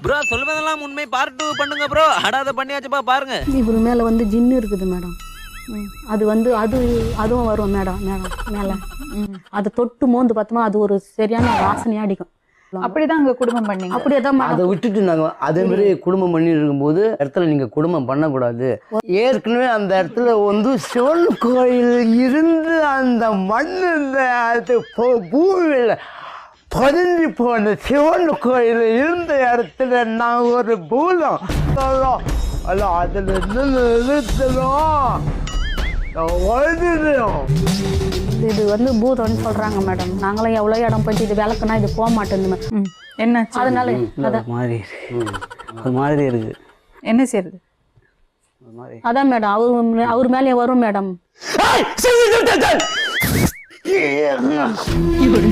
Bro சொல்வதெல்லாம் உண்மை part 2 பண்ணுங்க ப்ரோ. அடாத பண்ணியாச்சுப்பா பாருங்க. இவர் மேலே வந்து ஜின்னு இருக்குது மேடம். அது வந்து அதுவும் வரும் மேடம் மேலே. அதை தொட்டு மோந்து பார்த்தோமா அது ஒரு சரியான வாசனையாக அடிக்கும். அப்படிதான் அங்க குடும்பம் பண்ணீங்க? அப்படியே தான் அதை விட்டுட்டு நாங்கள் அதே மாதிரி குடும்பம் பண்ணி இருக்கும்போது இடத்துல நீங்கள் குடும்பம் பண்ணக்கூடாது. ஏற்கனவே அந்த இடத்துல வந்து சிவன் கோயில் இருந்து அந்த மண்ணில் அது பூமியில் பதிஞ்சு போன சிவன் கோயில் இருந்த இடத்துல நான் ஒரு பூலம் அல்ல அதில் நிறுத்தணும். இது வந்து பூதம்னு சொல்றாங்க மேடம். நாங்களும் எவ்வளோ இடம் போயிட்டு இது விளக்குனா இது போக மாட்டேங்குது. என்ன அதனால ஒரு மாதிரி இருக்கு. என்ன செய்யறது? அதான் மேடம் அவர் மேலே வரும் மேடம். இவரு